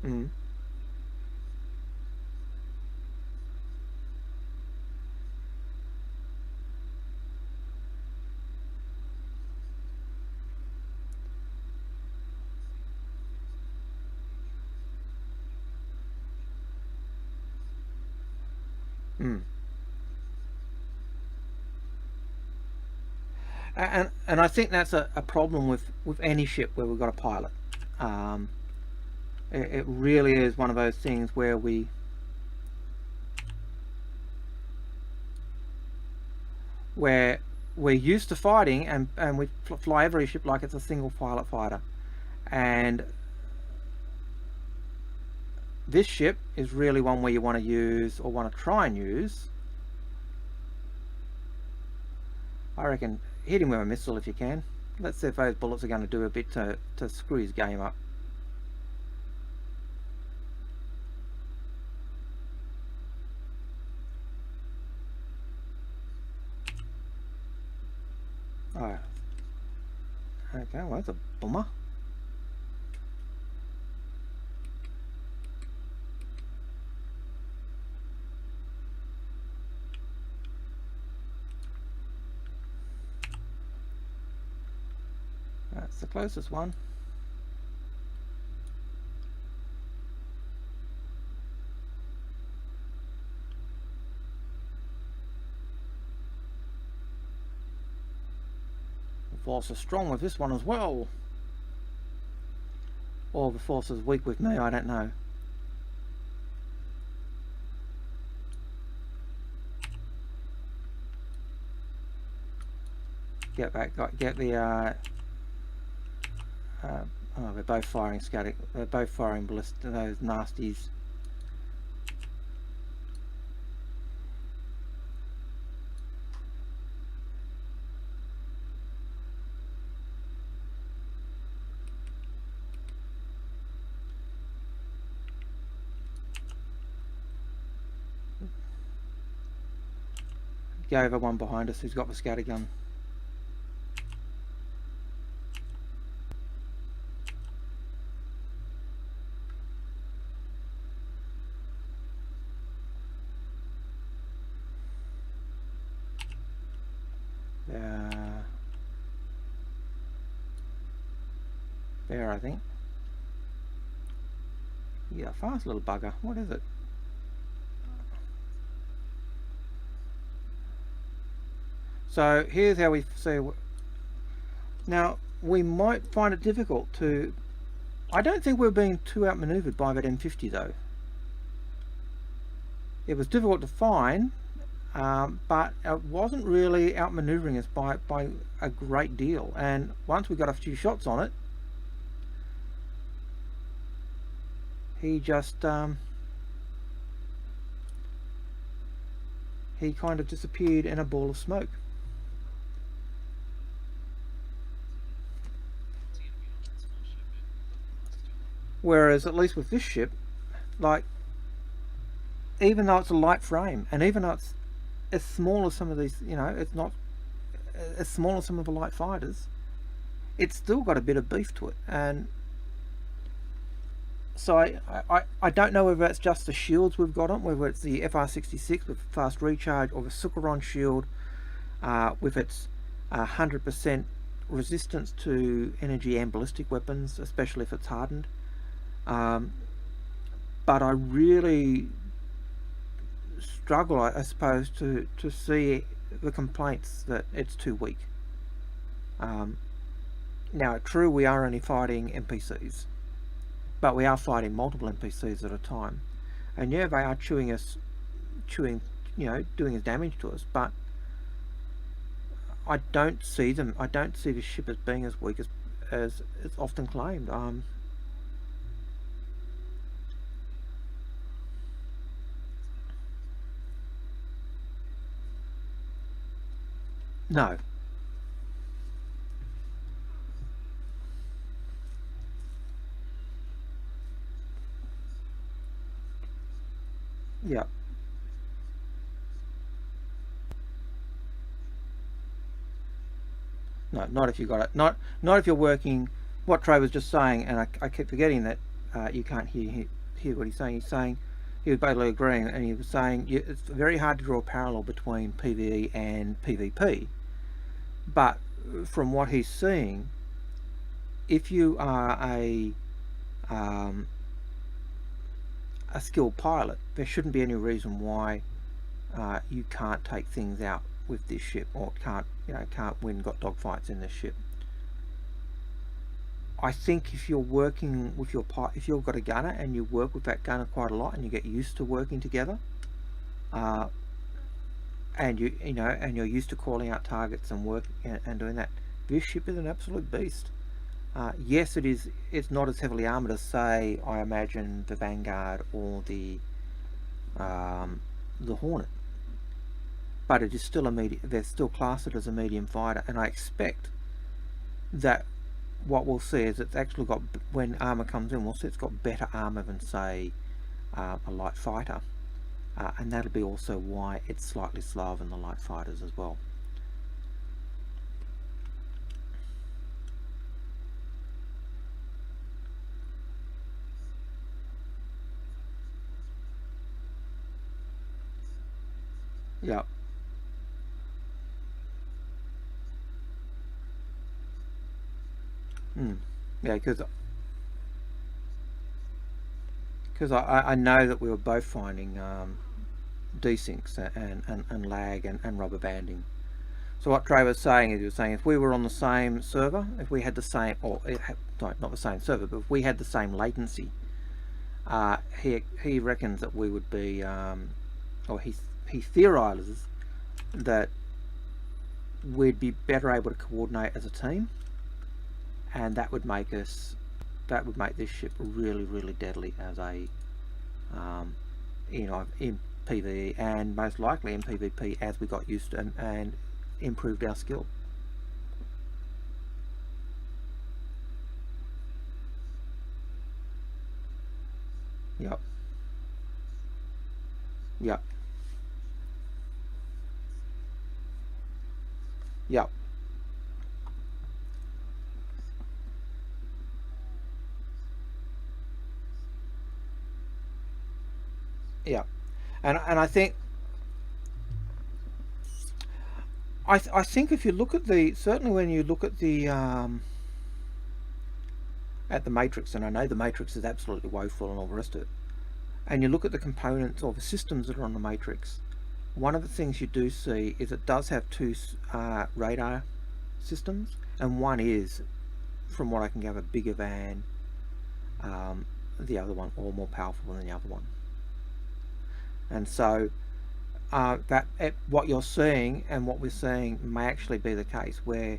Mm. Mm. And I think that's a problem with any ship where we've got a pilot. It really is one of those things where we're used to fighting, and we fly every ship like it's a single pilot fighter, and this ship is really one where you want to use, or want to try and use, I reckon, hit him with a missile if you can. Let's see if those bullets are going to do a bit to screw his game up. Oh, okay, well that's a bummer. That's the closest one. The force is strong with this one as well. Or the force is weak with me, I don't know. Get the Oh, they're both firing scatter. They're both firing ballista. Those nasties. Go over one behind us who's got the scatter gun. There, I think. Yeah, fast little bugger. What is it? So here's how we see. Now we might find it difficult to. I don't think we're being too outmaneuvered by that M50 though. It was difficult to find, but it wasn't really outmaneuvering us by a great deal. And once we got a few shots on it, he just he kind of disappeared in a ball of smoke. Whereas at least with this ship, like, even though it's a light frame, and even though it's as small as some of these, you know, it's not as small as some of the light fighters, it's still got a bit of beef to it. And so I don't know whether it's just the shields we've got on, whether it's the FR66 with fast recharge, or the Sucheron shield with its 100% resistance to energy and ballistic weapons, especially if it's hardened. But I really struggle, I suppose, to see the complaints that it's too weak. Now, true, we are only fighting NPCs, but we are fighting multiple NPCs at a time, and yeah, they are chewing, you know, doing damage to us. But I don't see the ship as being as weak as it's often claimed. No. Yeah. No, not if you got it. Not if you're working. What Trey was just saying, and I keep forgetting that you can't hear what he's saying. He's saying, he was basically agreeing, and he was saying it's very hard to draw a parallel between PvE and PvP. But from what he's seeing, if you are a skilled pilot, there shouldn't be any reason why you can't take things out with this ship, or can't win dogfights in this ship. I think if you're working with if you've got a gunner and you work with that gunner quite a lot, and you get used to working together, and you're used to calling out targets and work and doing that, this ship is an absolute beast. Yes, it's not as heavily armored as, say, I imagine the Vanguard or the Hornet, but it is still they're still classed as a medium fighter, and I expect that what we'll see is it's actually got, when armor comes in, we'll see it's got better armor than, say, a light fighter, and that'll be also why it's slightly slower than the light fighters as well. Yeah. Yeah, because I know that we were both finding desyncs and lag and rubber banding. So what Trey was saying is, he was saying, if we were on the same server, if we had the same, or not the same server, but if we had the same latency, he reckons that we would be, or he theorizes that we'd be better able to coordinate as a team, and that would make us that would make this ship really, really deadly as a you know, in PvE, and most likely in PvP as we got used to and improved our skill. Yep. Yep. Yep. Yep. And I think I think if you look at the, certainly when you look at the matrix, and I know the matrix is absolutely woeful and all the rest of it, and you look at the components or the systems that are on the matrix, one of the things you do see is it does have two radar systems, and one is, from what I can gather, bigger than the other one, or more powerful than the other one. And so what you're seeing and what we're seeing may actually be the case, where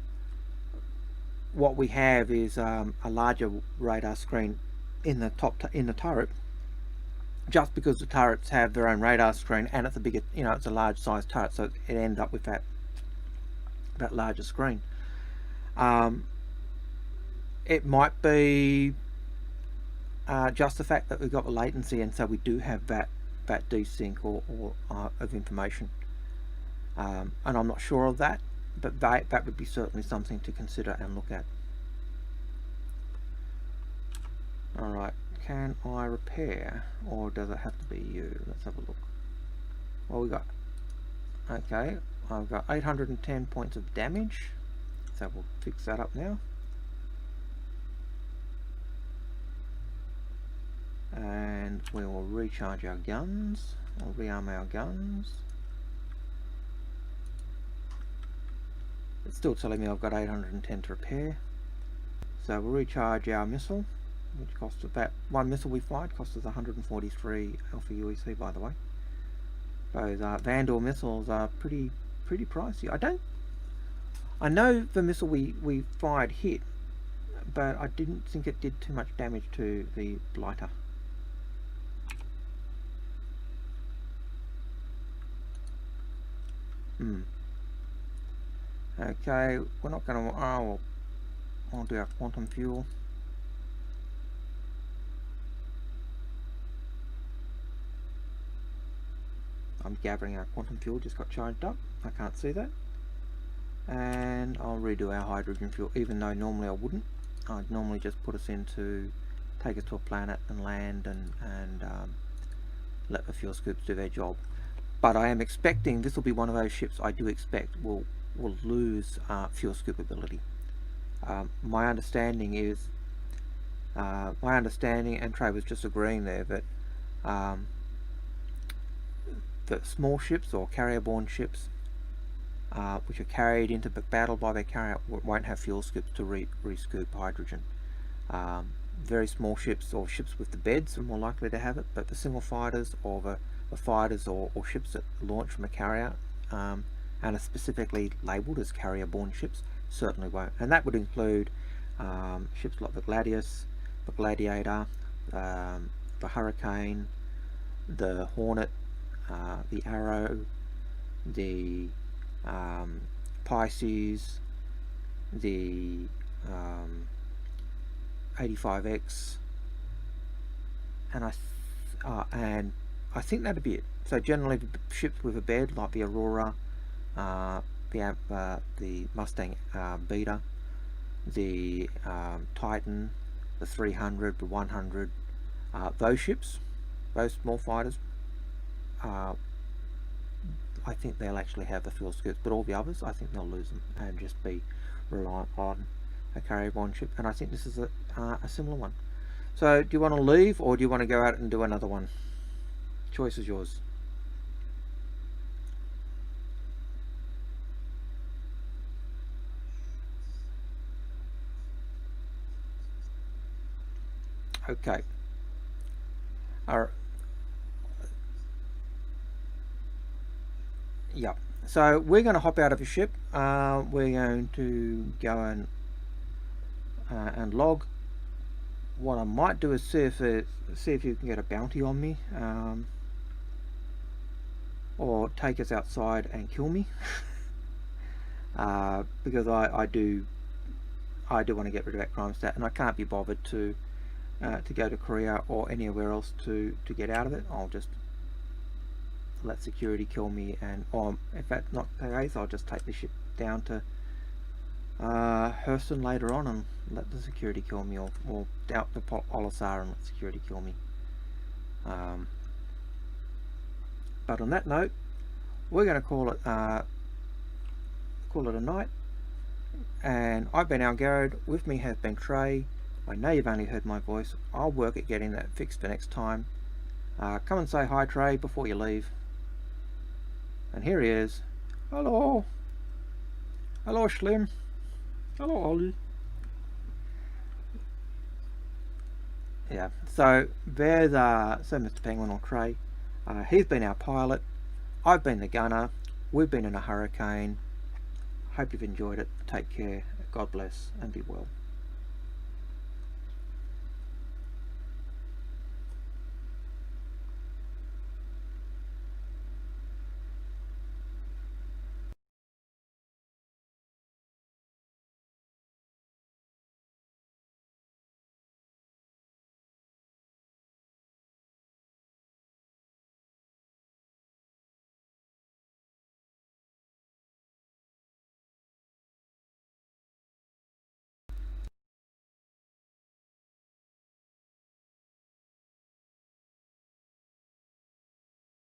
what we have is a larger radar screen in the in the turret, just because the turrets have their own radar screen, and it's a bigger, you know, it's a large size turret, so it ends up with that larger screen. It might be just the fact that we've got the latency, and so we do have that desync or of information, and I'm not sure of that, but that would be certainly something to consider and look at. Alright, can I repair, or does it have to be you? Let's have a look. Well, we got, okay, I've got 810 points of damage, so we'll fix that up now. And we will recharge our guns, or rearm our guns. It's still telling me I've got 810 to repair. So we'll recharge our missile, which costs about, one missile we fired costs us 143 Alpha UEC, by the way. Those Vandal missiles are pretty pricey. I know the missile we fired hit, but I didn't think it did too much damage to the blighter. Okay, we're not going to, I'll do our quantum fuel. I'm gathering our quantum fuel just got charged up. I can't see that. And I'll redo our hydrogen fuel, even though normally I wouldn't. I'd normally just put us into, take us to a planet and land and let the fuel scoops do their job. But I am expecting this will be one of those ships I do expect will lose fuel scoop ability. My understanding is, and Trae was just agreeing there, that small ships or carrier-borne ships which are carried into battle by their carrier won't have fuel scoops to re-scoop hydrogen. Very small ships or ships with the beds are more likely to have it, but the single fighters or the fighters or ships that launch from a carrier and are specifically labelled as carrier-borne ships certainly won't. And that would include ships like the Gladius, the Gladiator, the Hurricane, the Hornet, the Arrow, the Pisces, the 85X, and I think that'd be it. So generally the ships with a bed like the Aurora, the Mustang Beta, the Titan, the 300, the 100, those ships, those small fighters, I think they'll actually have the fuel scoops, but all the others, I think they'll lose them and just be reliant on a carrier-borne ship. And I think this is a similar one. So do you want to leave, or do you want to go out and do another one? Choice is yours. Okay. Alright. Yeah. So we're going to hop out of the ship. We're going to go and log. what I might do is see if you can get a bounty on me, or take us outside and kill me. Because I do want to get rid of that crime stat, and I can't be bothered to go to Korea or anywhere else to get out of it. I'll just let security kill me, and or if that's not the case, I'll just take the ship down to Hurston later on and let the security kill me, or out to Olisar and let security kill me. But on that note, we're going to call it a night. And I've been Algared. With me has been Trae. I know you've only heard my voice. I'll work at getting that fixed for next time. Come and say hi, Trae, before you leave. And here he is. Hello. Hello, Slim. Hello, Ollie. Yeah, so there's Mr. Penguin, or Trae. He's been our pilot. I've been the gunner. We've been in a hurricane. Hope you've enjoyed it. Take care. God bless, and be well.